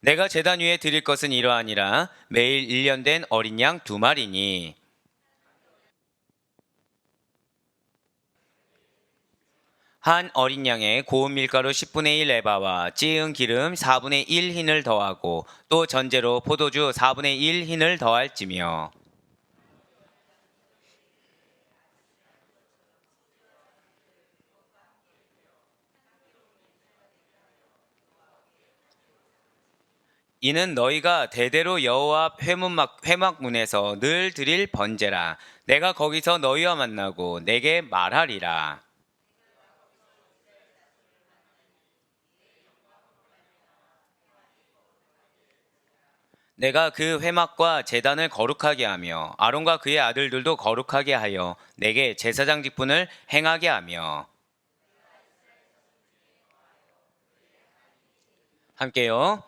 내가 제단 위에 드릴 것은 이러하니라. 매일 1년 된 어린 양 2마리니 한 어린 양에 고운 밀가루 10분의 1 에바와 찌은 기름 4분의 1 흰을 더하고 또 전제로 포도주 4분의 1 흰을 더할지며 이는 너희가 대대로 여호와 회막문에서 늘 드릴 번제라. 내가 거기서 너희와 만나고 내게 말하리라. 내가 그 회막과 제단을 거룩하게 하며 아론과 그의 아들들도 거룩하게 하여 내게 제사장 직분을 행하게 하며. 함께요.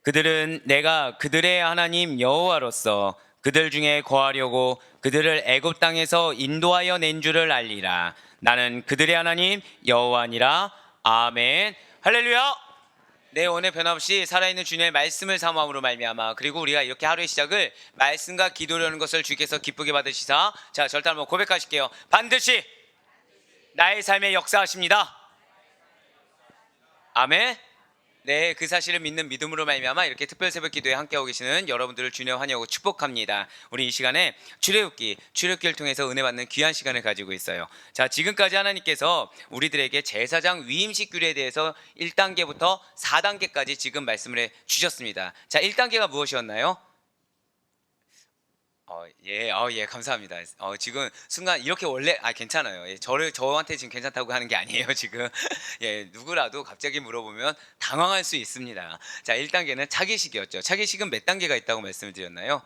그들은 내가 그들의 하나님 여호와로서 그들 중에 거하려고 그들을 애굽 땅에서 인도하여 낸 줄을 알리라. 나는 그들의 하나님 여호와니라. 아멘. 할렐루야. 내 오늘 변함없이 살아있는 주님의 말씀을 사모함으로 말미암아 그리고 우리가 이렇게 하루의 시작을 말씀과 기도라는 것을 주께서 기쁘게 받으시사. 자, 절대 한번 고백하실게요. 반드시 나의 삶에 역사하십니다. 아멘. 네, 그 사실을 믿는 믿음으로 말미암아 이렇게 특별 새벽 기도에 함께하고 계시는 여러분들을 주님 환영하고 축복합니다. 우리 이 시간에 출애굽기를 통해서 은혜 받는 귀한 시간을 가지고 있어요. 자, 지금까지 하나님께서 우리들에게 제사장 위임식 규례에 대해서 1단계부터 4단계까지 지금 말씀을 해 주셨습니다. 자, 1단계가 무엇이었나요? 예, 감사합니다. 지금 순간 이렇게 원래 괜찮아요. 예, 저한테 지금 괜찮다고 하는 게 아니에요, 지금. 예, 누구라도 갑자기 물어보면 당황할 수 있습니다. 자, 1단계는 차기식이었죠. 차기식은 몇 단계가 있다고 말씀을 드렸나요?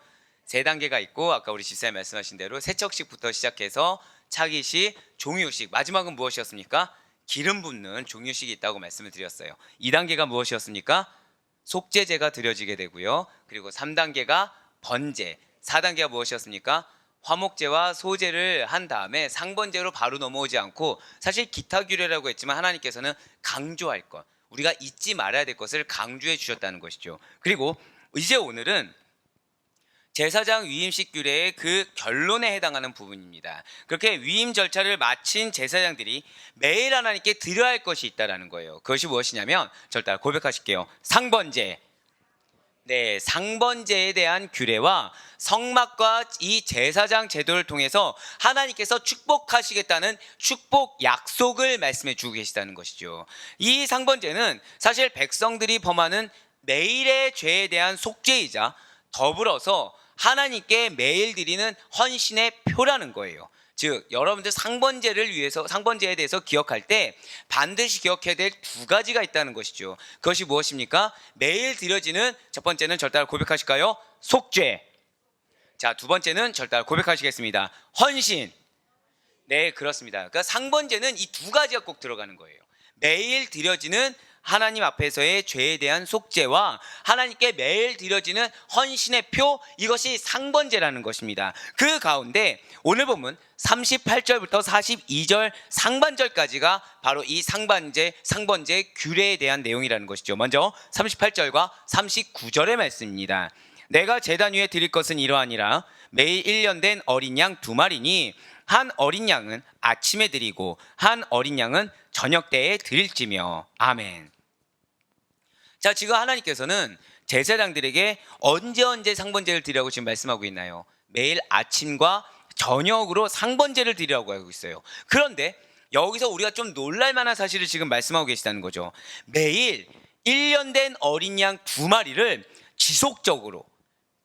3단계가 있고 아까 우리 집사님 말씀하신 대로 세척식부터 시작해서 차기식, 종유식, 마지막은 무엇이었습니까? 기름 붓는 종유식이 있다고 말씀을 드렸어요. 2단계가 무엇이었습니까? 속죄제가 드려지게 되고요. 그리고 3단계가 번제, 4단계가 무엇이었습니까? 화목제와 소제를 한 다음에 상번제로 바로 넘어오지 않고 사실 기타 규례라고 했지만 하나님께서는 강조할 것, 우리가 잊지 말아야 될 것을 강조해 주셨다는 것이죠. 그리고 이제 오늘은 제사장 위임식 규례의 그 결론에 해당하는 부분입니다. 그렇게 위임 절차를 마친 제사장들이 매일 하나님께 드려야 할 것이 있다는 거예요. 그것이 무엇이냐면 절대 고백하실게요. 상번제. 네, 상번제에 대한 규례와 성막과 이 제사장 제도를 통해서 하나님께서 축복하시겠다는 축복 약속을 말씀해 주고 계시다는 것이죠. 이 상번제는 사실 백성들이 범하는 매일의 죄에 대한 속죄이자 더불어서 하나님께 매일 드리는 헌신의 표라는 거예요. 즉 여러분들 상번제에 대해서 기억할 때 반드시 기억해야 될 2가지가 있다는 것이죠. 그것이 무엇입니까? 매일 드려지는 첫 번째는 절대 고백하실까요? 속죄. 자, 2번째는 절대 고백하시겠습니다. 헌신. 네, 그렇습니다. 그러니까 상번제는 이 2가지가 꼭 들어가는 거예요. 매일 드려지는 하나님 앞에서의 죄에 대한 속죄와 하나님께 매일 드려지는 헌신의 표, 이것이 상번제라는 것입니다. 그 가운데 오늘 보면 38절부터 42절 상반절까지가 바로 이 상번제 규례에 대한 내용이라는 것이죠. 먼저 38절과 39절의 말씀입니다. 내가 제단 위에 드릴 것은 이러하니라. 매일 1년 된 어린 양 2마리니 한 어린 양은 아침에 드리고 한 어린 양은 저녁 때에 드릴지며. 아멘. 자, 지금 하나님께서는 제사장들에게 언제 상번제를 드리라고 지금 말씀하고 있나요? 매일 아침과 저녁으로 상번제를 드리라고 하고 있어요. 그런데 여기서 우리가 좀 놀랄 만한 사실을 지금 말씀하고 계시다는 거죠. 매일 1년 된 어린 양 2마리를 지속적으로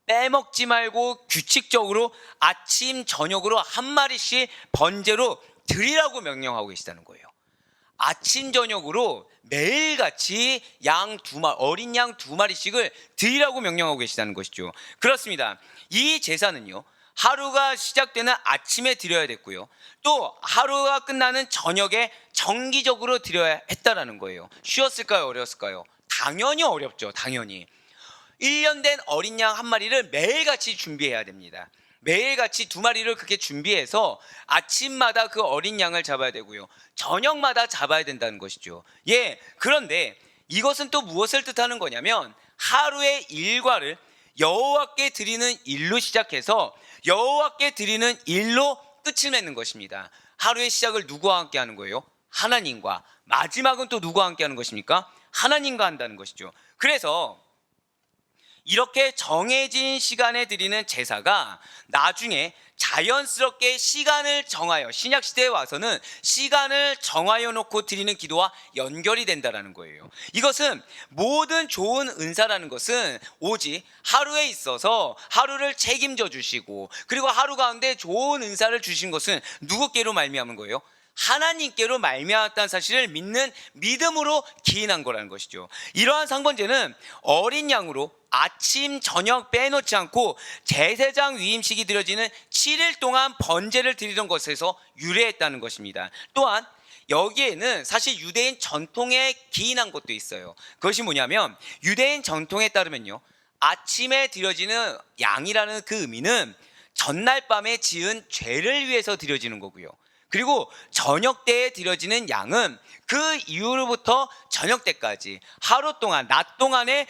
빼먹지 말고 규칙적으로 아침 저녁으로 한 마리씩 번제로 드리라고 명령하고 계시다는 거예요. 아침 저녁으로 매일같이 어린 양 2마리씩을 드리라고 명령하고 계시다는 것이죠. 그렇습니다. 이 제사는요, 하루가 시작되는 아침에 드려야 됐고요, 또 하루가 끝나는 저녁에 정기적으로 드려야 했다라는 거예요. 쉬웠을까요? 어려웠을까요? 당연히 어렵죠. 당연히 1년 된 어린 양 한 마리를 매일같이 준비해야 됩니다. 매일같이 2마리를 그렇게 준비해서 아침마다 그 어린 양을 잡아야 되고요, 저녁마다 잡아야 된다는 것이죠. 예, 그런데 이것은 또 무엇을 뜻하는 거냐면 하루의 일과를 여호와께 드리는 일로 시작해서 여호와께 드리는 일로 끝을 맺는 것입니다. 하루의 시작을 누구와 함께 하는 거예요? 하나님과. 마지막은 또 누구와 함께 하는 것입니까? 하나님과 한다는 것이죠. 그래서 이렇게 정해진 시간에 드리는 제사가 나중에 자연스럽게 시간을 정하여, 신약시대에 와서는 시간을 정하여 놓고 드리는 기도와 연결이 된다는 거예요. 이것은 모든 좋은 은사라는 것은 오직 하루에 있어서 하루를 책임져 주시고, 그리고 하루 가운데 좋은 은사를 주신 것은 누구께로 말미암은 거예요? 하나님께로 말미암았다는 사실을 믿는 믿음으로 기인한 거라는 것이죠. 이러한 상번제는 어린 양으로 아침 저녁 빼놓지 않고 제사장 위임식이 드려지는 7일 동안 번제를 드리던 것에서 유래했다는 것입니다. 또한 여기에는 사실 유대인 전통에 기인한 것도 있어요. 그것이 뭐냐면, 유대인 전통에 따르면요, 아침에 드려지는 양이라는 그 의미는 전날 밤에 지은 죄를 위해서 드려지는 거고요. 그리고 저녁 때에 드려지는 양은 그 이후로부터 저녁 때까지 하루 동안, 낮 동안에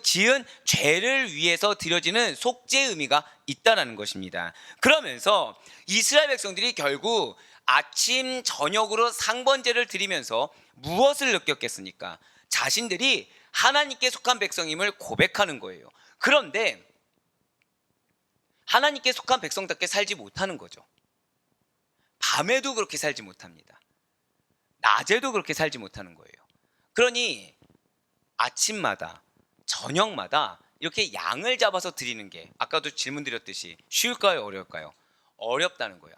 지은 죄를 위해서 드려지는 속죄의 의미가 있다는 것입니다. 그러면서 이스라엘 백성들이 결국 아침 저녁으로 상번제를 드리면서 무엇을 느꼈겠습니까? 자신들이 하나님께 속한 백성임을 고백하는 거예요. 그런데 하나님께 속한 백성답게 살지 못하는 거죠. 밤에도 그렇게 살지 못합니다. 낮에도 그렇게 살지 못하는 거예요. 그러니 아침마다 저녁마다 이렇게 양을 잡아서 드리는 게 아까도 질문 드렸듯이 쉬울까요? 어려울까요? 어렵다는 거예요.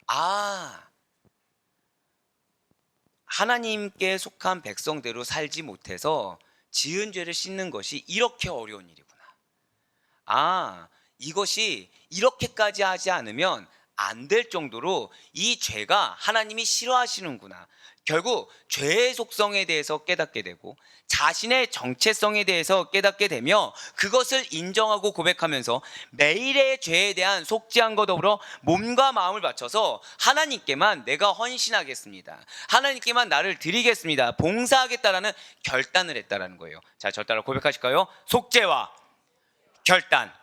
하나님께 속한 백성대로 살지 못해서 지은 죄를 씻는 것이 이렇게 어려운 일이구나. 이것이 이렇게까지 하지 않으면 안 될 정도로 이 죄가 하나님이 싫어하시는구나. 결국 죄의 속성에 대해서 깨닫게 되고 자신의 정체성에 대해서 깨닫게 되며 그것을 인정하고 고백하면서 매일의 죄에 대한 속죄함과 더불어 몸과 마음을 바쳐서 하나님께만 내가 헌신하겠습니다, 하나님께만 나를 드리겠습니다, 봉사하겠다라는 결단을 했다라는 거예요. 자, 저 따라 고백하실까요? 속죄와 결단.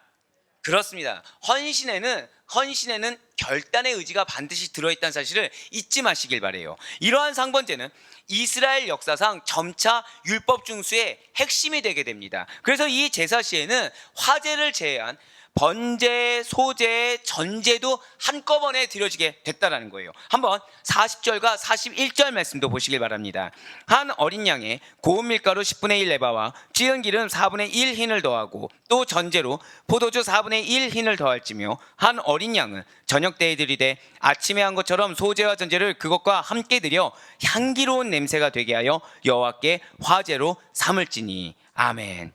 그렇습니다. 헌신에는 결단의 의지가 반드시 들어있다는 사실을 잊지 마시길 바래요. 이러한 상번제는 이스라엘 역사상 점차 율법 중수의 핵심이 되게 됩니다. 그래서 이 제사 시에는 화제를 제외한 번제, 소제, 전제도 한꺼번에 드려지게 됐다는 거예요. 한번 40절과 41절 말씀도 보시길 바랍니다. 한 어린 양에 고운 밀가루 10분의 1 에바와 찌은 기름 4분의 1 흰을 더하고 또 전제로 포도주 4분의 1 흰을 더할지며, 한 어린 양은 저녁 때에 드리되 아침에 한 것처럼 소제와 전제를 그것과 함께 드려 향기로운 냄새가 되게 하여 여호와께 화제로 삼을지니. 아멘.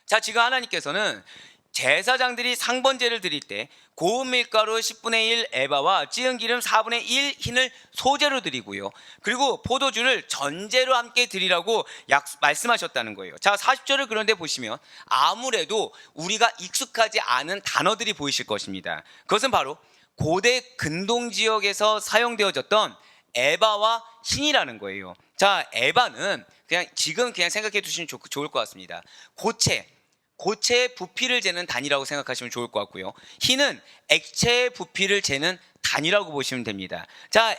자, 지금 하나님께서는 제사장들이 상번제를 드릴 때 고운 밀가루 10분의 1 에바와 찌은 기름 4분의 1 흰을 소제로 드리고요, 그리고 포도주를 전제로 함께 드리라고 말씀하셨다는 거예요. 자, 40절을 그런데 보시면 아무래도 우리가 익숙하지 않은 단어들이 보이실 것입니다. 그것은 바로 고대 근동 지역에서 사용되어졌던 에바와 흰이라는 거예요. 자, 에바는 지금 생각해 두시면 좋을 것 같습니다. 고체의 부피를 재는 단위라고 생각하시면 좋을 것 같고요, 흰은 액체의 부피를 재는 단위라고 보시면 됩니다. 자,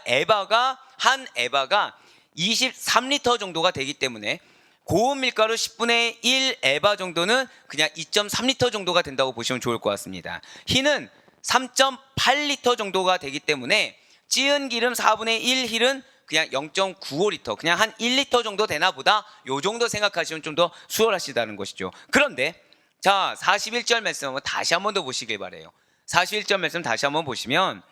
한 에바가 23리터 정도가 되기 때문에 고운 밀가루 10분의 1 에바 정도는 그냥 2.3리터 정도가 된다고 보시면 좋을 것 같습니다. 흰은 3.8리터 정도가 되기 때문에 찌은 기름 4분의 1 흰은 그냥 0.95리터, 그냥 한 1리터 정도 되나 보다, 요 정도 생각하시면 좀 더 수월하시다는 것이죠. 그런데 자, 41절 말씀 한번 다시 한번 더 보시길 바래요. 41절 말씀 다시 한번 보시면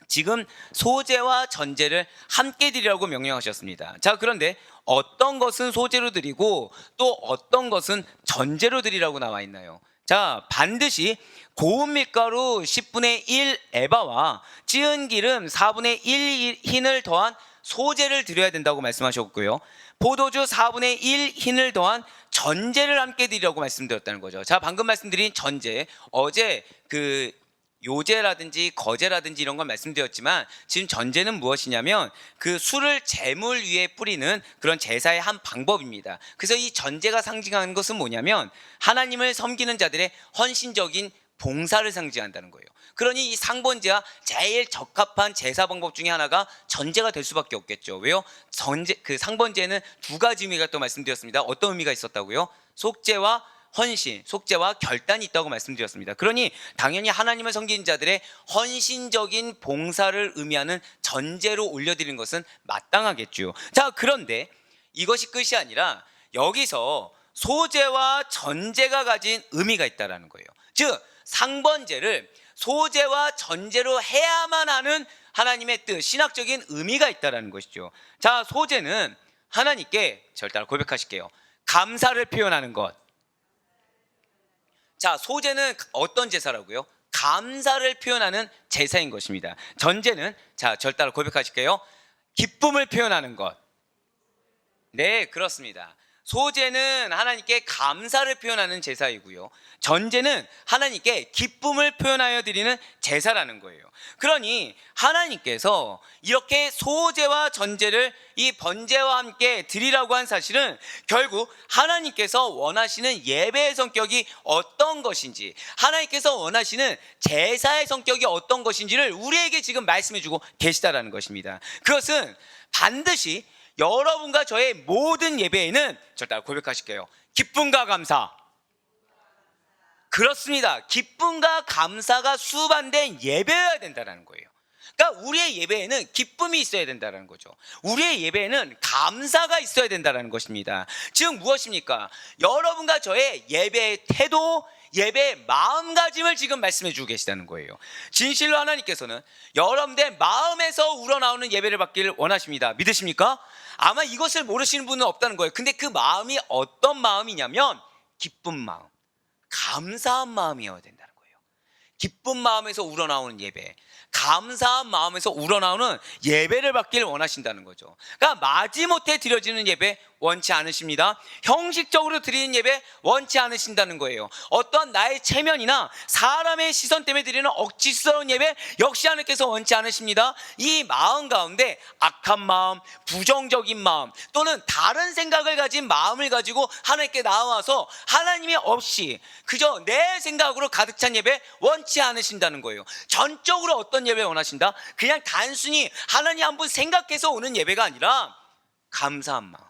지금 소제와 전제를 함께 드리라고 명령하셨습니다. 자, 그런데 어떤 것은 소제로 드리고 또 어떤 것은 전제로 드리라고 나와 있나요? 자, 반드시 고운 밀가루 10분의 1 에바와 찌은 기름 4분의 1 흰을 더한 소제를 드려야 된다고 말씀하셨고요, 포도주 4분의 1 흰을 더한 전제를 함께 드리라고 말씀드렸다는 거죠. 자, 방금 말씀드린 전제, 어제 요제라든지 거제라든지 이런 건 말씀드렸지만 지금 전제는 무엇이냐면 그 술을 제물 위에 뿌리는 그런 제사의 한 방법입니다. 그래서 이 전제가 상징하는 것은 뭐냐면 하나님을 섬기는 자들의 헌신적인 봉사를 상징한다는 거예요. 그러니 이 상번제와 제일 적합한 제사 방법 중에 하나가 전제가 될 수밖에 없겠죠. 왜요? 그 상번제는 두 가지 의미가 또 말씀드렸습니다. 어떤 의미가 있었다고요? 속죄와 헌신, 속죄와 결단이 있다고 말씀드렸습니다. 그러니 당연히 하나님을 섬기는 자들의 헌신적인 봉사를 의미하는 전제로 올려드리는 것은 마땅하겠죠. 자, 그런데 이것이 끝이 아니라 여기서 소제와 전제가 가진 의미가 있다는 거예요. 즉 상번제를 소제와 전제로 해야만 하는 하나님의 뜻, 신학적인 의미가 있다는 것이죠. 자, 소제는 하나님께 저를 따라 고백하실게요. 감사를 표현하는 것. 자, 소제는 어떤 제사라고요? 감사를 표현하는 제사인 것입니다. 전제는, 자, 저를 따라 고백하실게요. 기쁨을 표현하는 것. 네, 그렇습니다. 소제는 하나님께 감사를 표현하는 제사이고요. 전제는 하나님께 기쁨을 표현하여 드리는 제사라는 거예요. 그러니 하나님께서 이렇게 소제와 전제를 이 번제와 함께 드리라고 한 사실은 결국 하나님께서 원하시는 예배의 성격이 어떤 것인지, 하나님께서 원하시는 제사의 성격이 어떤 것인지를 우리에게 지금 말씀해 주고 계시다라는 것입니다. 그것은 반드시 여러분과 저의 모든 예배에는 저 따라 고백하실게요. 기쁨과 감사. 그렇습니다. 기쁨과 감사가 수반된 예배여야 된다는 거예요. 그러니까 우리의 예배에는 기쁨이 있어야 된다는 거죠. 우리의 예배에는 감사가 있어야 된다는 것입니다. 즉 무엇입니까? 여러분과 저의 예배의 태도, 예배의 마음가짐을 지금 말씀해 주고 계시다는 거예요. 진실로 하나님께서는 여러분의 마음에서 우러나오는 예배를 받기를 원하십니다. 믿으십니까? 아마 이것을 모르시는 분은 없다는 거예요. 근데 그 마음이 어떤 마음이냐면 기쁜 마음, 감사한 마음이어야 된다는 거예요. 기쁜 마음에서 우러나오는 예배, 감사한 마음에서 우러나오는 예배를 받기를 원하신다는 거죠. 그러니까 마지못해 드려지는 예배 원치 않으십니다. 형식적으로 드리는 예배 원치 않으신다는 거예요. 어떤 나의 체면이나 사람의 시선 때문에 드리는 억지스러운 예배 역시 하나님께서 원치 않으십니다. 이 마음 가운데 악한 마음, 부정적인 마음 또는 다른 생각을 가진 마음을 가지고 하나님께 나와서 하나님이 없이 그저 내 생각으로 가득 찬 예배 원치 않으신다는 거예요. 전적으로 어떤 예배 원하신다? 그냥 단순히 하나님 한 분 생각해서 오는 예배가 아니라 감사한 마음,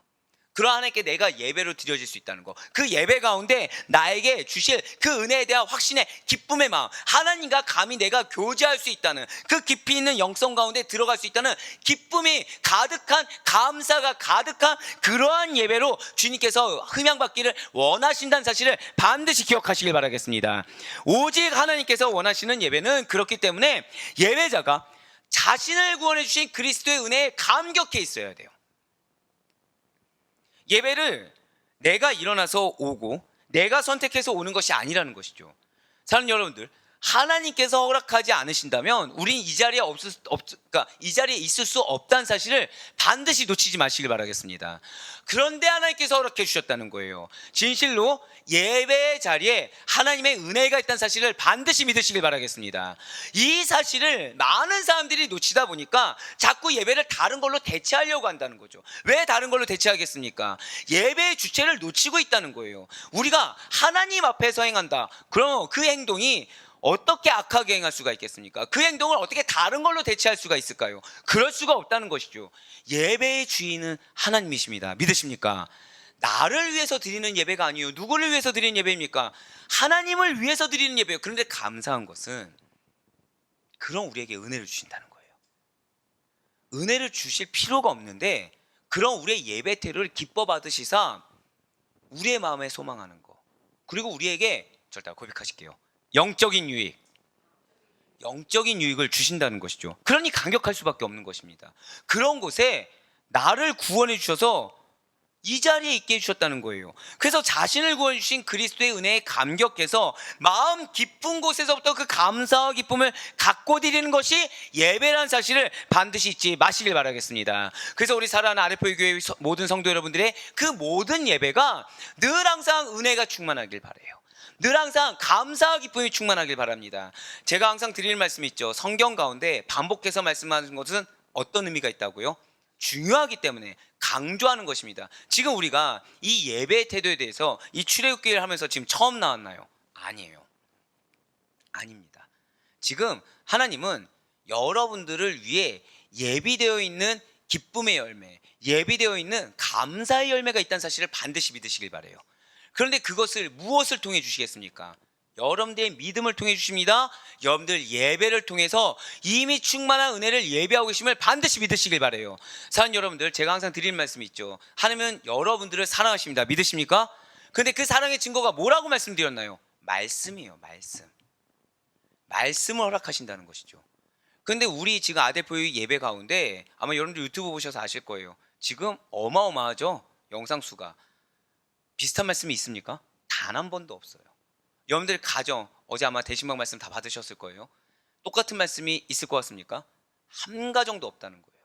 그러한 하나님께 내가 예배로 드려질 수 있다는 거, 그 예배 가운데 나에게 주실 그 은혜에 대한 확신의 기쁨의 마음, 하나님과 감히 내가 교제할 수 있다는 그 깊이 있는 영성 가운데 들어갈 수 있다는 기쁨이 가득한, 감사가 가득한 그러한 예배로 주님께서 흠양받기를 원하신다는 사실을 반드시 기억하시길 바라겠습니다. 오직 하나님께서 원하시는 예배는 그렇기 때문에 예배자가 자신을 구원해 주신 그리스도의 은혜에 감격해 있어야 돼요. 예배를 내가 일어나서 오고 내가 선택해서 오는 것이 아니라는 것이죠. 사랑하는 여러분들, 하나님께서 허락하지 않으신다면 우린 이 자리에 그러니까 이 자리에 있을 수 없다는 사실을 반드시 놓치지 마시길 바라겠습니다. 그런데 하나님께서 허락해 주셨다는 거예요. 진실로 예배의 자리에 하나님의 은혜가 있다는 사실을 반드시 믿으시길 바라겠습니다. 이 사실을 많은 사람들이 놓치다 보니까 자꾸 예배를 다른 걸로 대체하려고 한다는 거죠. 왜 다른 걸로 대체하겠습니까? 예배의 주체를 놓치고 있다는 거예요. 우리가 하나님 앞에서 행한다. 그럼 그 행동이 어떻게 악하게 행할 수가 있겠습니까? 그 행동을 어떻게 다른 걸로 대체할 수가 있을까요? 그럴 수가 없다는 것이죠. 예배의 주인은 하나님이십니다. 믿으십니까? 나를 위해서 드리는 예배가 아니에요. 누구를 위해서 드리는 예배입니까? 하나님을 위해서 드리는 예배예요. 그런데 감사한 것은 그런 우리에게 은혜를 주신다는 거예요. 은혜를 주실 필요가 없는데 그런 우리의 예배 태도를 기뻐 받으시사 우리의 마음에 소망하는 거, 그리고 우리에게 절대 고백하실게요. 영적인 유익을 주신다는 것이죠. 그러니 감격할 수밖에 없는 것입니다. 그런 곳에 나를 구원해 주셔서 이 자리에 있게 해주셨다는 거예요. 그래서 자신을 구원해 주신 그리스도의 은혜에 감격해서 마음 깊은 곳에서부터 그 감사와 기쁨을 갖고 드리는 것이 예배라는 사실을 반드시 잊지 마시길 바라겠습니다. 그래서 우리 사랑하는 아레포이 교회 모든 성도 여러분들의 그 모든 예배가 늘 항상 은혜가 충만하길 바라요. 늘 항상 감사와 기쁨이 충만하길 바랍니다. 제가 항상 드리는 말씀이 있죠. 성경 가운데 반복해서 말씀하는 것은 어떤 의미가 있다고요? 중요하기 때문에 강조하는 것입니다. 지금 우리가 이 예배의 태도에 대해서 이 출애굽기를 하면서 지금 처음 나왔나요? 아니에요. 아닙니다. 지금 하나님은 여러분들을 위해 예비되어 있는 기쁨의 열매, 예비되어 있는 감사의 열매가 있다는 사실을 반드시 믿으시길 바라요. 그런데 그것을 무엇을 통해 주시겠습니까? 여러분들의 믿음을 통해 주십니다. 여러분들 예배를 통해서 이미 충만한 은혜를 예배하고 계심을 반드시 믿으시길 바라요. 사랑하는 여러분들, 제가 항상 드리는 말씀이 있죠. 하나님은 여러분들을 사랑하십니다. 믿으십니까? 그런데 그 사랑의 증거가 뭐라고 말씀드렸나요? 말씀이에요. 말씀을 허락하신다는 것이죠. 그런데 우리 지금 아델포유 예배 가운데 아마 여러분들 유튜브 보셔서 아실 거예요. 지금 어마어마하죠? 영상 수가. 비슷한 말씀이 있습니까? 단 한 번도 없어요. 여러분들 가정, 어제 아마 대신방 말씀 다 받으셨을 거예요. 똑같은 말씀이 있을 것 같습니까? 한 가정도 없다는 거예요.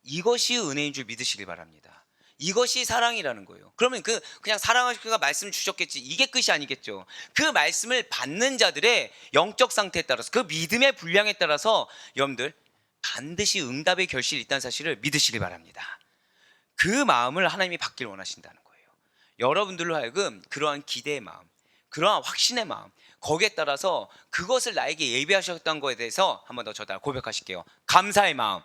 이것이 은혜인 줄 믿으시길 바랍니다. 이것이 사랑이라는 거예요. 그러면 그냥 사랑하시니까 말씀 주셨겠지, 이게 끝이 아니겠죠. 그 말씀을 받는 자들의 영적 상태에 따라서, 그 믿음의 분량에 따라서 여러분들 반드시 응답의 결실이 있다는 사실을 믿으시길 바랍니다. 그 마음을 하나님이 받길 원하신다는 거예요. 여러분들로 하여금 그러한 기대의 마음, 그러한 확신의 마음, 거기에 따라서 그것을 나에게 예비하셨던 것에 대해서 한 번 더 저다 고백하실게요. 감사의 마음.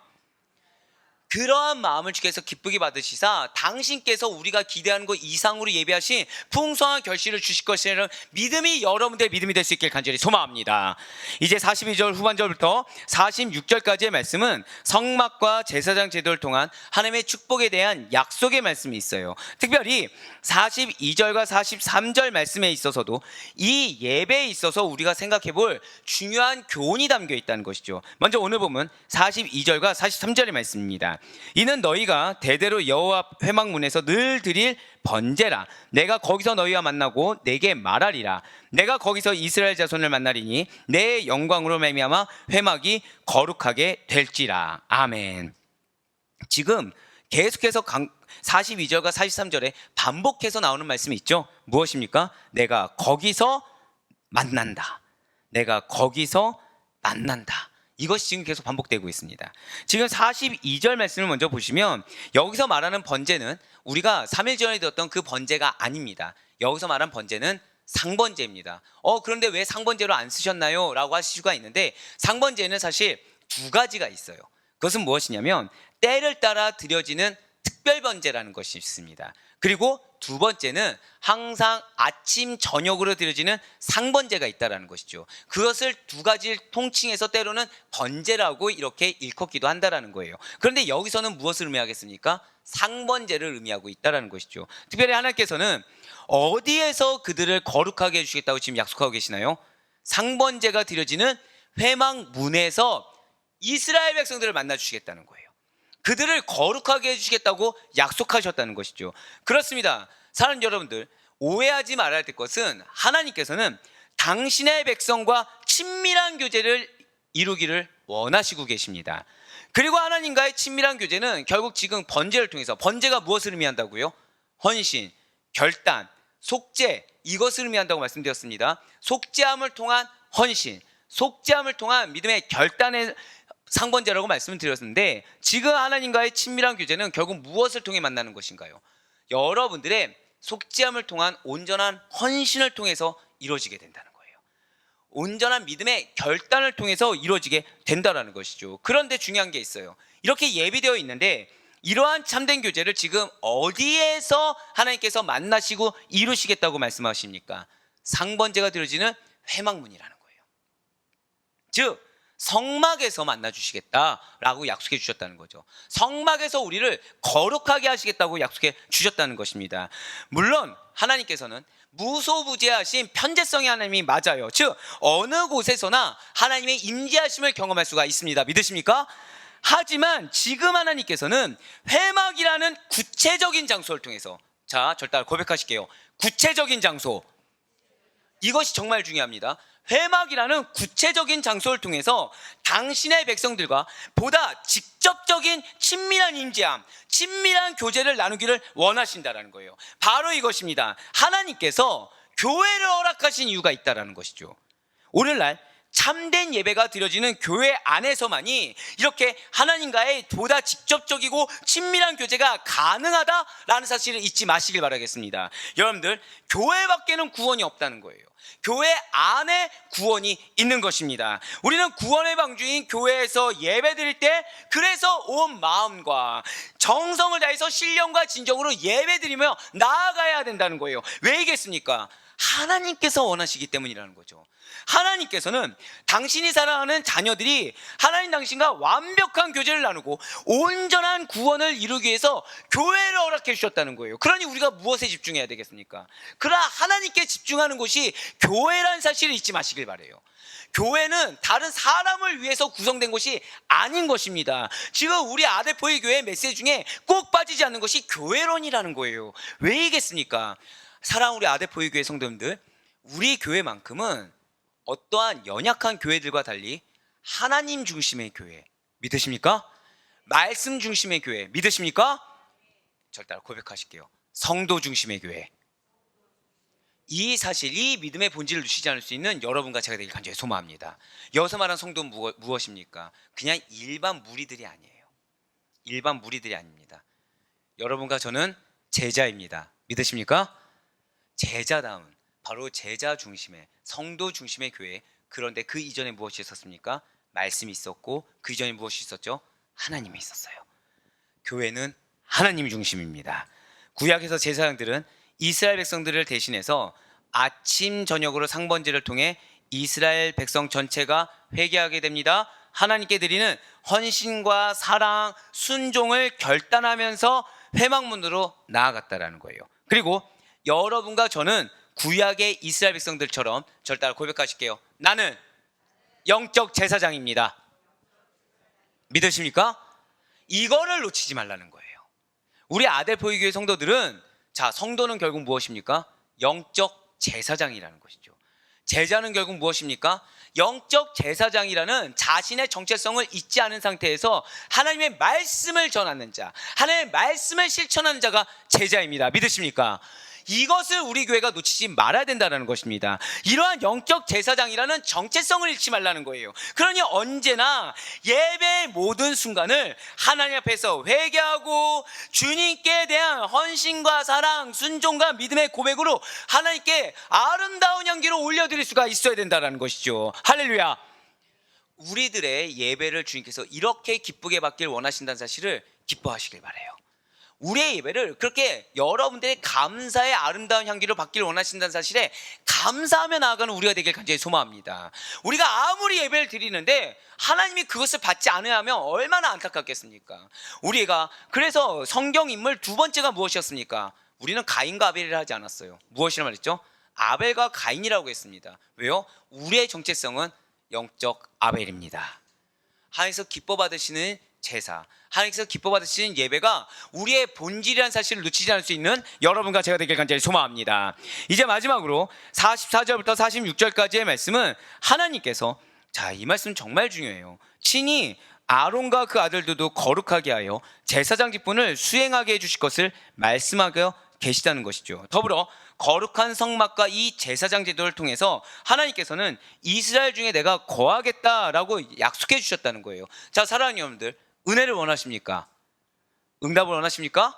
그러한 마음을 주께서 기쁘게 받으시사 당신께서 우리가 기대하는 것 이상으로 예비하신 풍성한 결실을 주실 것이라는 믿음이 여러분들의 믿음이 될 수 있길 간절히 소망합니다. 이제 42절 후반절부터 46절까지의 말씀은 성막과 제사장 제도를 통한 하나님의 축복에 대한 약속의 말씀이 있어요. 특별히 42절과 43절 말씀에 있어서도 이 예배에 있어서 우리가 생각해 볼 중요한 교훈이 담겨 있다는 것이죠. 먼저 오늘 보면 42절과 43절의 말씀입니다. 이는 너희가 대대로 여호와 회막문에서 늘 드릴 번제라. 내가 거기서 너희와 만나고 내게 말하리라. 내가 거기서 이스라엘 자손을 만나리니 내 영광으로 말미암아 회막이 거룩하게 될지라. 아멘. 지금 계속해서 42절과 43절에 반복해서 나오는 말씀이 있죠. 무엇입니까? 내가 거기서 만난다. 내가 거기서 만난다. 이것이 지금 계속 반복되고 있습니다. 지금 42절 말씀을 먼저 보시면 여기서 말하는 번제는 우리가 3일 전에 드렸던 그 번제가 아닙니다. 여기서 말하는 번제는 상번제입니다. 그런데 왜 상번제로 안 쓰셨나요? 라고 하실 수가 있는데, 상번제는 사실 두 가지가 있어요. 그것은 무엇이냐면 때를 따라 드려지는 특별번제라는 것이 있습니다. 그리고 두 번째는 항상 아침 저녁으로 드려지는 상번제가 있다는 것이죠. 그것을 두 가지를 통칭해서 때로는 번제라고 이렇게 일컫기도 한다는 거예요. 그런데 여기서는 무엇을 의미하겠습니까? 상번제를 의미하고 있다는 것이죠. 특별히 하나님께서는 어디에서 그들을 거룩하게 해주시겠다고 지금 약속하고 계시나요? 상번제가 드려지는 회막문에서 이스라엘 백성들을 만나 주시겠다는 거예요. 그들을 거룩하게 해주시겠다고 약속하셨다는 것이죠. 그렇습니다. 사랑하는 여러분들, 오해하지 말아야 될 것은 하나님께서는 당신의 백성과 친밀한 교제를 이루기를 원하시고 계십니다. 그리고 하나님과의 친밀한 교제는 결국 지금 번제를 통해서, 번제가 무엇을 의미한다고요? 헌신, 결단, 속죄, 이것을 의미한다고 말씀드렸습니다. 속죄함을 통한 헌신, 속죄함을 통한 믿음의 결단의 상번제라고 말씀을 드렸는데, 지금 하나님과의 친밀한 교제는 결국 무엇을 통해 만나는 것인가요? 여러분들의 속죄함을 통한 온전한 헌신을 통해서 이루어지게 된다는 거예요. 온전한 믿음의 결단을 통해서 이루어지게 된다는 것이죠. 그런데 중요한 게 있어요. 이렇게 예비되어 있는데 이러한 참된 교제를 지금 어디에서 하나님께서 만나시고 이루시겠다고 말씀하십니까? 상번제가 드려지는 회막문이라는 거예요. 즉 성막에서 만나주시겠다라고 약속해 주셨다는 거죠. 성막에서 우리를 거룩하게 하시겠다고 약속해 주셨다는 것입니다. 물론 하나님께서는 무소부재하신 편재성의 하나님이 맞아요. 즉 어느 곳에서나 하나님의 임재하심을 경험할 수가 있습니다. 믿으십니까? 하지만 지금 하나님께서는 회막이라는 구체적인 장소를 통해서, 자, 저를 따라 고백하실게요. 구체적인 장소, 이것이 정말 중요합니다. 회막이라는 구체적인 장소를 통해서 당신의 백성들과 보다 직접적인 친밀한 임재함, 친밀한 교제를 나누기를 원하신다는 거예요. 바로 이것입니다. 하나님께서 교회를 허락하신 이유가 있다라는 것이죠. 오늘날 참된 예배가 드려지는 교회 안에서만이 이렇게 하나님과의 보다 직접적이고 친밀한 교제가 가능하다라는 사실을 잊지 마시길 바라겠습니다. 여러분들, 교회 밖에는 구원이 없다는 거예요. 교회 안에 구원이 있는 것입니다. 우리는 구원의 방주인 교회에서 예배 드릴 때 그래서 온 마음과 정성을 다해서 신령과 진정으로 예배 드리며 나아가야 된다는 거예요. 왜이겠습니까? 하나님께서 원하시기 때문이라는 거죠. 하나님께서는 당신이 사랑하는 자녀들이 하나님 당신과 완벽한 교제를 나누고 온전한 구원을 이루기 위해서 교회를 허락해 주셨다는 거예요. 그러니 우리가 무엇에 집중해야 되겠습니까? 그러나 하나님께 집중하는 곳이 교회라는 사실을 잊지 마시길 바라요. 교회는 다른 사람을 위해서 구성된 것이 아닌 것입니다. 지금 우리 아데포의 교회 메시지 중에 꼭 빠지지 않는 것이 교회론이라는 거예요. 왜이겠습니까? 사랑하는 우리 아데포의 교회 성도님들, 우리 교회만큼은 어떠한 연약한 교회들과 달리 하나님 중심의 교회 믿으십니까? 말씀 중심의 교회 믿으십니까? 저를 따라 고백하실게요. 성도 중심의 교회. 이 사실, 이 믿음의 본질을 놓치지 않을 수 있는 여러분과 제가 되길 간절히 소망합니다. 여기서 말하는 성도는 무엇입니까? 그냥 일반 무리들이 아니에요. 일반 무리들이 아닙니다. 여러분과 저는 제자입니다. 믿으십니까? 제자다운, 바로 제자 중심의, 성도 중심의 교회. 그런데 그 이전에 무엇이 있었습니까? 말씀이 있었고, 그 이전에 무엇이 있었죠? 하나님이 있었어요. 교회는 하나님 중심입니다. 구약에서 제사장들은 이스라엘 백성들을 대신해서 아침 저녁으로 상번제를 통해 이스라엘 백성 전체가 회개하게 됩니다. 하나님께 드리는 헌신과 사랑, 순종을 결단하면서 회막문으로 나아갔다라는 거예요. 그리고 여러분과 저는 구약의 이스라엘 백성들처럼 저를 따라 고백하실게요. 나는 영적 제사장입니다. 믿으십니까? 이거를 놓치지 말라는 거예요. 우리 아델포이 교회 성도들은, 자, 성도는 결국 무엇입니까? 영적 제사장이라는 것이죠. 제자는 결국 무엇입니까? 영적 제사장이라는 자신의 정체성을 잊지 않은 상태에서 하나님의 말씀을 전하는 자, 하나님의 말씀을 실천하는 자가 제자입니다. 믿으십니까? 이것을 우리 교회가 놓치지 말아야 된다는 것입니다. 이러한 영적 제사장이라는 정체성을 잃지 말라는 거예요. 그러니 언제나 예배의 모든 순간을 하나님 앞에서 회개하고 주님께 대한 헌신과 사랑, 순종과 믿음의 고백으로 하나님께 아름다운 향기로 올려드릴 수가 있어야 된다는 것이죠. 할렐루야. 우리들의 예배를 주님께서 이렇게 기쁘게 받길 원하신다는 사실을 기뻐하시길 바라요. 우리의 예배를 그렇게 여러분들의 감사의 아름다운 향기를 받기를 원하신다는 사실에 감사하며 나아가는 우리가 되길 간절히 소망합니다. 우리가 아무리 예배를 드리는데 하나님이 그것을 받지 않아야 하면 얼마나 안타깝겠습니까? 우리가 그래서 성경 인물 두 번째가 무엇이었습니까? 우리는 가인과 아벨이라 하지 않았어요. 무엇이라 말했죠? 아벨과 가인이라고 했습니다. 왜요? 우리의 정체성은 영적 아벨입니다. 하나님께서 기뻐 받으시는 제사, 하나님께서 기뻐 받으시는 예배가 우리의 본질이라는 사실을 놓치지 않을 수 있는 여러분과 제가 되길 간절히 소망합니다. 이제 마지막으로 44절부터 46절까지의 말씀은 하나님께서, 자, 이 말씀 정말 중요해요. 친히 아론과 그 아들들도 거룩하게 하여 제사장 직분을 수행하게 해주실 것을 말씀하고 계시다는 것이죠. 더불어 거룩한 성막과 이 제사장 제도를 통해서 하나님께서는 이스라엘 중에 내가 거하겠다라고 약속해 주셨다는 거예요. 자, 사랑하는 여러분들, 은혜를 원하십니까? 응답을 원하십니까?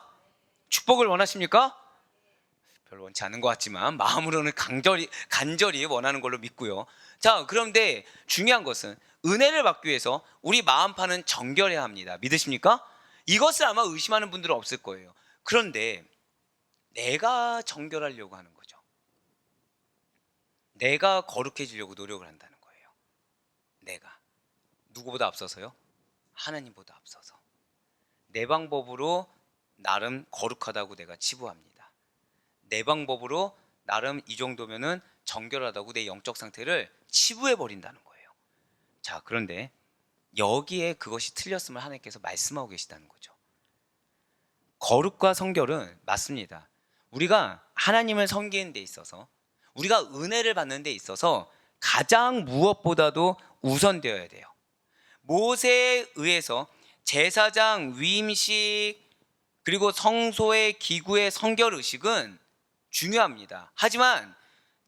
축복을 원하십니까? 별로 원치 않는 것 같지만 마음으로는 간절히 원하는 걸로 믿고요. 자, 그런데 중요한 것은 은혜를 받기 위해서 우리 마음판은 정결해야 합니다. 믿으십니까? 이것을 아마 의심하는 분들은 없을 거예요. 그런데 내가 정결하려고 하는 거죠. 내가 거룩해지려고 노력을 한다는 거예요. 내가 누구보다 앞서서요? 하나님보다 앞서서 내 방법으로 나름 거룩하다고 내가 치부합니다. 내 방법으로 나름 이 정도면은 정결하다고 내 영적 상태를 치부해 버린다는 거예요. 자, 그런데 여기에 그것이 틀렸음을 하나님께서 말씀하고 계시다는 거죠. 거룩과 성결은 맞습니다. 우리가 하나님을 섬기는 데 있어서, 우리가 은혜를 받는 데 있어서 가장 무엇보다도 우선되어야 돼요. 모세에 의해서 제사장 위임식 그리고 성소의 기구의 성결 의식은 중요합니다. 하지만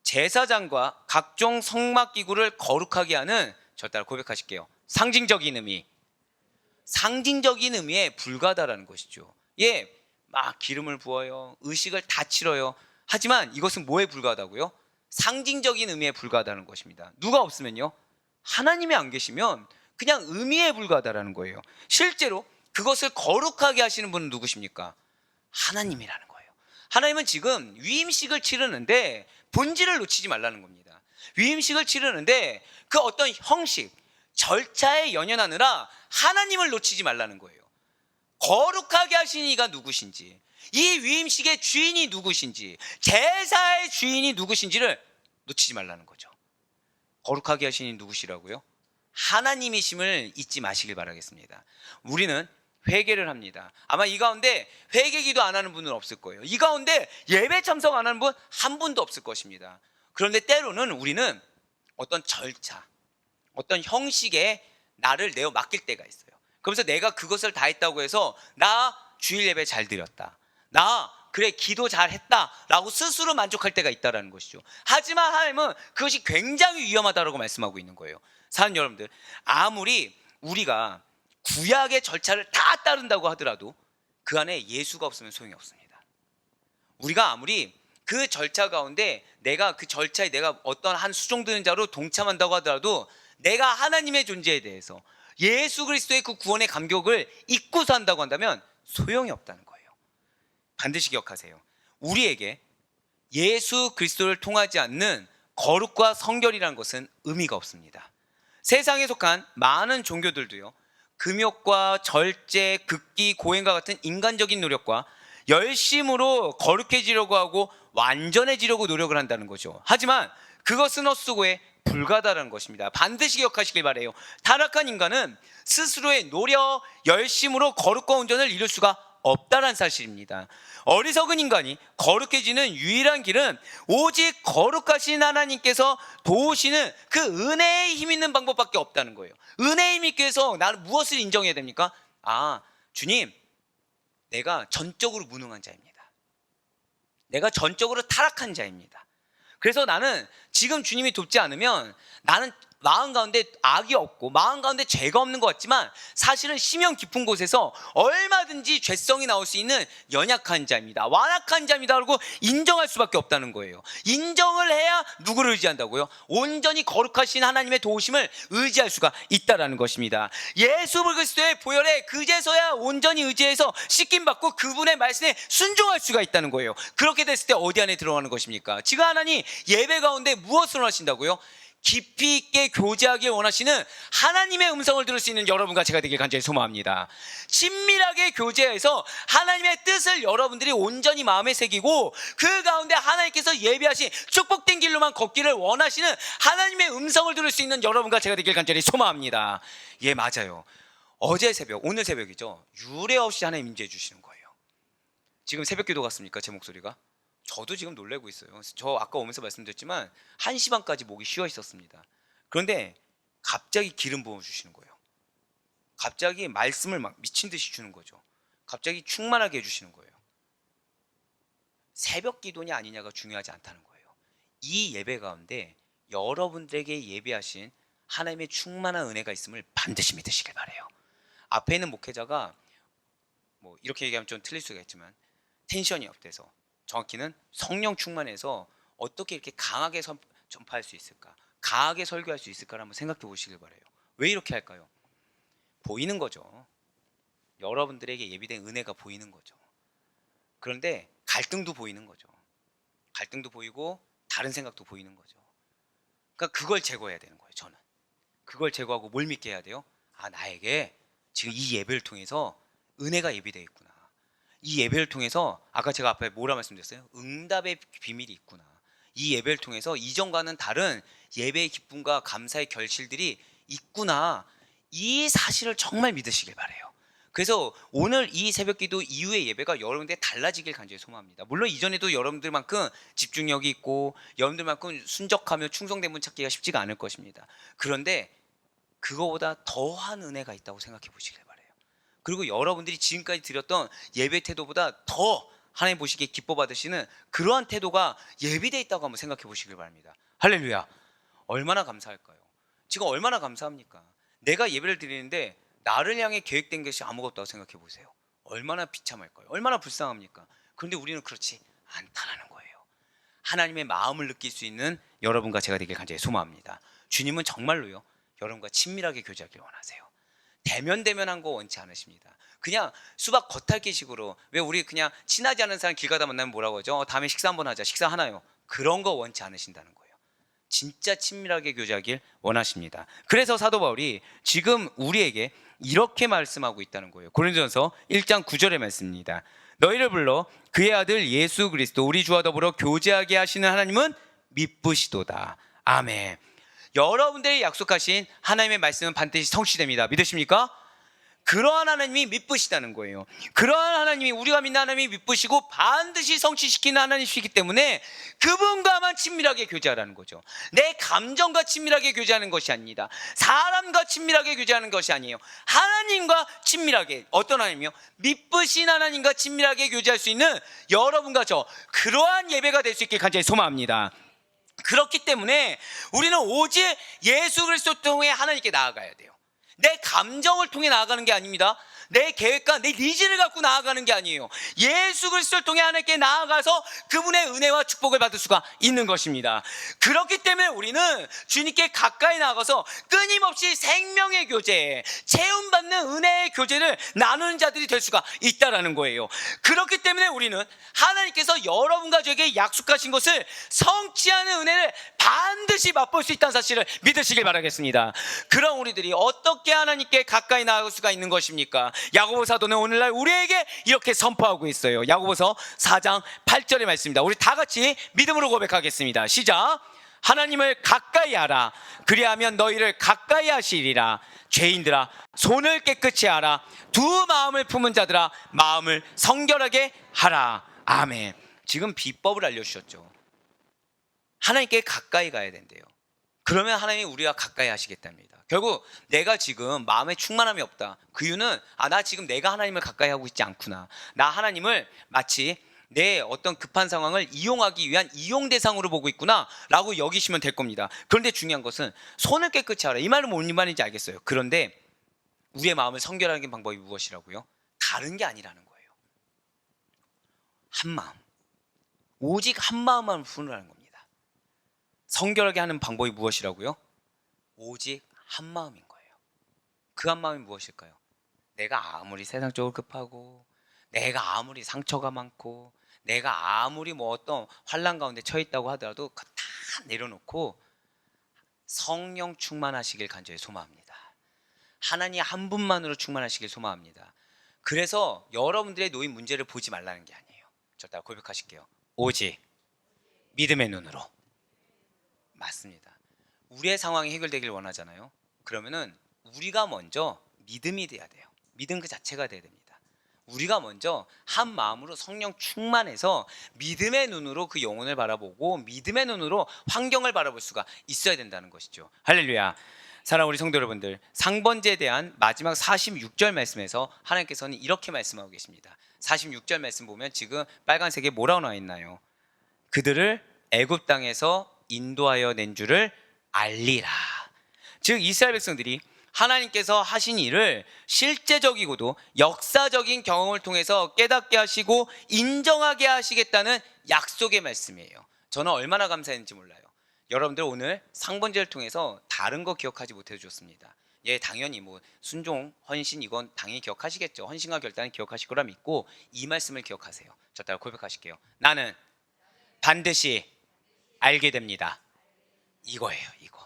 제사장과 각종 성막기구를 거룩하게 하는, 저 따라 고백하실게요. 상징적인 의미에 불과하다라는 것이죠. 예, 막 기름을 부어요. 의식을 다 치러요. 하지만 이것은 뭐에 불과하다고요? 상징적인 의미에 불과하다는 것입니다. 누가 없으면요? 하나님이 안 계시면 그냥 의미에 불과하다라는 거예요. 실제로 그것을 거룩하게 하시는 분은 누구십니까? 하나님이라는 거예요. 하나님은 지금 위임식을 치르는데 본질을 놓치지 말라는 겁니다. 위임식을 치르는데 그 어떤 형식, 절차에 연연하느라 하나님을 놓치지 말라는 거예요. 거룩하게 하신 이가 누구신지, 이 위임식의 주인이 누구신지, 제사의 주인이 누구신지를 놓치지 말라는 거죠. 거룩하게 하신 이 누구시라고요? 하나님이심을 잊지 마시길 바라겠습니다. 우리는 회개를 합니다. 아마 이 가운데 회개기도 안 하는 분은 없을 거예요. 이 가운데 예배 참석 안 하는 분 한 분도 없을 것입니다. 그런데 때로는 우리는 어떤 절차, 어떤 형식에 나를 내어 맡길 때가 있어요. 그러면서 내가 그것을 다 했다고 해서 나 주일 예배 잘 드렸다, 나 그래 기도 잘 했다 라고 스스로 만족할 때가 있다는 것이죠. 하지만 하나님은 그것이 굉장히 위험하다고 말씀하고 있는 거예요. 사는 여러분들, 아무리 우리가 구약의 절차를 다 따른다고 하더라도 그 안에 예수가 없으면 소용이 없습니다. 우리가 아무리 그 절차 가운데 내가 그 절차에 내가 어떤 한 수종드는 자로 동참한다고 하더라도 내가 하나님의 존재에 대해서 예수 그리스도의 그 구원의 감격을 잊고 산다고 한다면 소용이 없다는 거예요. 반드시 기억하세요. 우리에게 예수 그리스도를 통하지 않는 거룩과 성결이라는 것은 의미가 없습니다. 세상에 속한 많은 종교들도요, 금욕과 절제, 극기, 고행과 같은 인간적인 노력과 열심으로 거룩해지려고 하고 완전해지려고 노력을 한다는 거죠. 하지만 그것은 헛수고에 불가하다는 것입니다. 반드시 기억하시길 바라요. 타락한 인간은 스스로의 노력, 열심으로 거룩과 온전을 이룰 수가 없다는 사실입니다. 어리석은 인간이 거룩해지는 유일한 길은 오직 거룩하신 하나님께서 도우시는 그 은혜의 힘 있는 방법밖에 없다는 거예요. 은혜의 힘 있기 위해서 나는 무엇을 인정해야 됩니까? 주님, 내가 전적으로 무능한 자입니다. 내가 전적으로 타락한 자입니다. 그래서 나는 지금 주님이 돕지 않으면 나는 마음 가운데 악이 없고 마음 가운데 죄가 없는 것 같지만 사실은 심형 깊은 곳에서 얼마든지 죄성이 나올 수 있는 연약한 자입니다. 완악한 자입니다. 그리고 인정할 수밖에 없다는 거예요. 인정을 해야 누구를 의지한다고요? 온전히 거룩하신 하나님의 도우심을 의지할 수가 있다는 것입니다. 예수 그리스도의 보혈에 그제서야 온전히 의지해서 씻김받고 그분의 말씀에 순종할 수가 있다는 거예요. 그렇게 됐을 때 어디 안에 들어가는 것입니까? 지금 하나님 예배 가운데 무엇을 원하신다고요? 깊이 있게 교제하길 원하시는 하나님의 음성을 들을 수 있는 여러분과 제가 되길 간절히 소망합니다. 친밀하게 교제해서 하나님의 뜻을 여러분들이 온전히 마음에 새기고 그 가운데 하나님께서 예비하신 축복된 길로만 걷기를 원하시는 하나님의 음성을 들을 수 있는 여러분과 제가 되길 간절히 소망합니다. 예, 맞아요. 어제 새벽, 오늘 새벽이죠. 유례 없이 하나님 임재해 주시는 거예요. 지금 새벽기도 같습니까? 제 목소리가? 저도 지금 놀래고 있어요. 저 아까 오면서 말씀드렸지만 1시 반까지 목이 쉬어 있었습니다. 그런데 갑자기 기름 부어 주시는 거예요. 갑자기 말씀을 막 미친 듯이 주는 거죠. 갑자기 충만하게 해주시는 거예요. 새벽 기도냐 아니냐가 중요하지 않다는 거예요. 이 예배 가운데 여러분들에게 예배하신 하나님의 충만한 은혜가 있음을 반드시 믿으시길 바라요. 앞에 있는 목회자가 뭐 이렇게 얘기하면 좀 틀릴 수가 있지만 텐션이 업돼서, 정확히는 성령 충만해서 어떻게 이렇게 강하게 전파할 수 있을까, 강하게 설교할 수 있을까를 한번 생각해 보시길 바라요. 왜 이렇게 할까요? 보이는 거죠. 여러분들에게 예비된 은혜가 보이는 거죠. 그런데 갈등도 보이는 거죠. 갈등도 보이고 다른 생각도 보이는 거죠. 그러니까 그걸 제거해야 되는 거예요. 저는 그걸 제거하고 뭘 믿게 해야 돼요? 나에게 지금 이 예배를 통해서 은혜가 예비되어 있구나. 이 예배를 통해서 아까 제가 앞에 뭐라 말씀드렸어요? 응답의 비밀이 있구나. 이 예배를 통해서 이전과는 다른 예배의 기쁨과 감사의 결실들이 있구나. 이 사실을 정말 믿으시길 바라요. 그래서 오늘 이 새벽기도 이후의 예배가 여러분들의 달라지길 간절히 소망합니다. 물론 이전에도 여러분들만큼 집중력이 있고 여러분들만큼 순적하며 충성된 분 찾기가 쉽지가 않을 것입니다. 그런데 그거보다 더한 은혜가 있다고 생각해 보시길 바라요. 그리고 여러분들이 지금까지 드렸던 예배 태도보다 더 하나님 보시기에 기뻐 받으시는 그러한 태도가 예비되어 있다고 한번 생각해 보시길 바랍니다. 할렐루야. 얼마나 감사할까요? 지금 얼마나 감사합니까? 내가 예배를 드리는데 나를 향해 계획된 것이 아무것도 없다고 생각해 보세요. 얼마나 비참할까요? 얼마나 불쌍합니까? 그런데 우리는 그렇지 않다라는 거예요. 하나님의 마음을 느낄 수 있는 여러분과 제가 되길 간절히 소망합니다. 주님은 정말로요, 여러분과 친밀하게 교제하길 원하세요. 대면대면한 거 원치 않으십니다. 그냥 수박 겉핥기식으로, 왜 우리 그냥 친하지 않은 사람 길 가다 만나면 뭐라고 하죠? 다음에 식사 한번 하자. 식사 하나요? 그런 거 원치 않으신다는 거예요. 진짜 친밀하게 교제하길 원하십니다. 그래서 사도 바울이 지금 우리에게 이렇게 말씀하고 있다는 거예요. 고린도전서 1장 9절의 말씀입니다. 너희를 불러 그의 아들 예수 그리스도 우리 주와 더불어 교제하게 하시는 하나님은 미쁘시도다. 아멘. 여러분들이 약속하신 하나님의 말씀은 반드시 성취됩니다. 믿으십니까? 그러한 하나님이 미쁘시다는 거예요. 그러한 하나님이, 우리가 믿는 하나님이 미쁘시고 반드시 성취시키는 하나님이시기 때문에 그분과만 친밀하게 교제하라는 거죠. 내 감정과 친밀하게 교제하는 것이 아닙니다. 사람과 친밀하게 교제하는 것이 아니에요. 하나님과 친밀하게, 어떤 하나님이요? 미쁘신 하나님과 친밀하게 교제할 수 있는 여러분과 저, 그러한 예배가 될 수 있길 간절히 소망합니다. 그렇기 때문에 우리는 오직 예수 그리스도 통해 하나님께 나아가야 돼요. 내 감정을 통해 나아가는 게 아닙니다. 내 계획과 내 니즈를 갖고 나아가는 게 아니에요. 예수 그리스도를 통해 하나님께 나아가서 그분의 은혜와 축복을 받을 수가 있는 것입니다. 그렇기 때문에 우리는 주님께 가까이 나아가서 끊임없이 생명의 교제, 체험받는 은혜의 교제를 나누는 자들이 될 수가 있다라는 거예요. 그렇기 때문에 우리는 하나님께서 여러분과 저에게 약속하신 것을 성취하는 은혜를 반드시 맛볼 수 있다는 사실을 믿으시길 바라겠습니다. 그럼 우리들이 어떻게 하나님께 가까이 나아갈 수가 있는 것입니까? 야고보 사도는 오늘날 우리에게 이렇게 선포하고 있어요. 야고보서 4장 8절의 말씀입니다. 우리 다 같이 믿음으로 고백하겠습니다. 시작. 하나님을 가까이 하라. 그리하면 너희를 가까이 하시리라. 죄인들아, 손을 깨끗이 하라. 두 마음을 품은 자들아, 마음을 성결하게 하라. 아멘. 지금 비법을 알려주셨죠. 하나님께 가까이 가야 된대요. 그러면 하나님이 우리와 가까이 하시겠답니다. 결국 내가 지금 마음에 충만함이 없다. 그 이유는 나 지금 내가 하나님을 가까이 하고 있지 않구나. 나 하나님을 마치 내 어떤 급한 상황을 이용하기 위한 이용 대상으로 보고 있구나 라고 여기시면 될 겁니다. 그런데 중요한 것은 손을 깨끗이 하라. 이 말은 뭔 말인지 알겠어요. 그런데 우리의 마음을 성결하는 방법이 무엇이라고요? 다른 게 아니라는 거예요. 한 마음, 오직 한 마음만 품으라는 겁니다. 성결하게 하는 방법이 무엇이라고요? 오직 한 마음인 거예요. 그 한 마음이 무엇일까요? 내가 아무리 세상적으로 급하고, 내가 아무리 상처가 많고, 내가 아무리 뭐 어떤 환난 가운데 처해 있다고 하더라도 다 내려놓고 성령 충만하시길 간절히 소망합니다. 하나님 한 분만으로 충만하시길 소망합니다. 그래서 여러분들의 놓인 문제를 보지 말라는 게 아니에요. 저 따라 고백하실게요. 오직 믿음의 눈으로. 맞습니다. 우리의 상황이 해결되길 원하잖아요. 그러면은 우리가 먼저 믿음이 돼야 돼요. 믿음 그 자체가 돼야 됩니다. 우리가 먼저 한 마음으로 성령 충만해서 믿음의 눈으로 그 영혼을 바라보고 믿음의 눈으로 환경을 바라볼 수가 있어야 된다는 것이죠. 할렐루야. 사랑하는 우리 성도 여러분들, 상번제에 대한 마지막 46절 말씀에서 하나님께서는 이렇게 말씀하고 계십니다. 46절 말씀 보면 지금 빨간색에 뭐라고 나와 있나요? 그들을 애굽 땅에서 인도하여 낸 줄을 알리라. 즉 이스라엘 백성들이 하나님께서 하신 일을 실제적이고도 역사적인 경험을 통해서 깨닫게 하시고 인정하게 하시겠다는 약속의 말씀이에요. 저는 얼마나 감사했는지 몰라요. 여러분들 오늘 상번제를 통해서 다른 거 기억하지 못해 주셨습니다. 예, 당연히 뭐 순종, 헌신 이건 당연히 기억하시겠죠. 헌신과 결단은 기억하실 거라 믿고 이 말씀을 기억하세요. 저 따라 고백하실게요. 나는 반드시 알게 됩니다. 이거예요, 이거.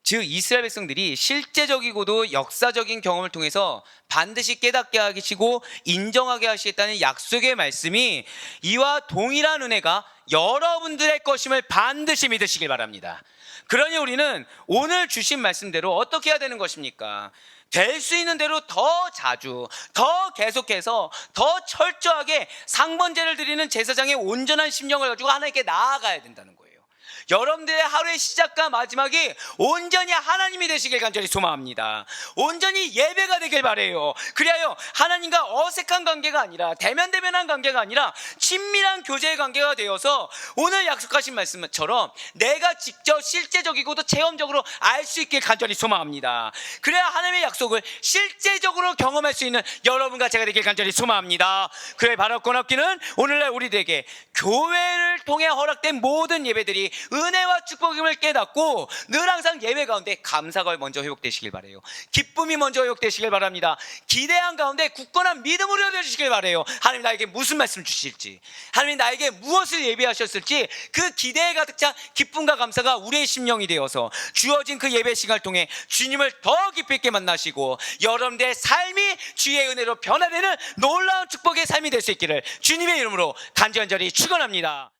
즉 이스라엘 백성들이 실제적이고도 역사적인 경험을 통해서 반드시 깨닫게 하시고 인정하게 하시겠다는 약속의 말씀이 이와 동일한 은혜가 여러분들의 것임을 반드시 믿으시길 바랍니다. 그러니 우리는 오늘 주신 말씀대로 어떻게 해야 되는 것입니까? 될 수 있는 대로 더 자주, 더 계속해서 더 철저하게 상번제를 드리는 제사장의 온전한 심령을 가지고 하나님께 나아가야 된다는 거예요. 여러분들의 하루의 시작과 마지막이 온전히 하나님이 되시길 간절히 소망합니다. 온전히 예배가 되길 바라요. 그리하여 하나님과 어색한 관계가 아니라 대면대면한 관계가 아니라 친밀한 교제의 관계가 되어서 오늘 약속하신 말씀처럼 내가 직접 실제적이고도 체험적으로 알 수 있길 간절히 소망합니다. 그래야 하나님의 약속을 실제적으로 경험할 수 있는 여러분과 제가 되길 간절히 소망합니다. 그래 바라고 없기는 오늘날 우리들에게 교회를 통해 허락된 모든 예배들이 은혜와 축복임을 깨닫고 늘 항상 예배 가운데 감사가 먼저 회복되시길 바라요. 기쁨이 먼저 회복되시길 바랍니다. 기대한 가운데 굳건한 믿음으로 되시길 바라요. 하나님 나에게 무슨 말씀 주실지, 하나님 나에게 무엇을 예비하셨을지 그 기대에 가득 찬 기쁨과 감사가 우리의 심령이 되어서 주어진 그 예배 시간을 통해 주님을 더 깊이 있게 만나시고 여러분들의 삶이 주의 은혜로 변화되는 놀라운 축복의 삶이 될 수 있기를 주님의 이름으로 간절히 축원합니다.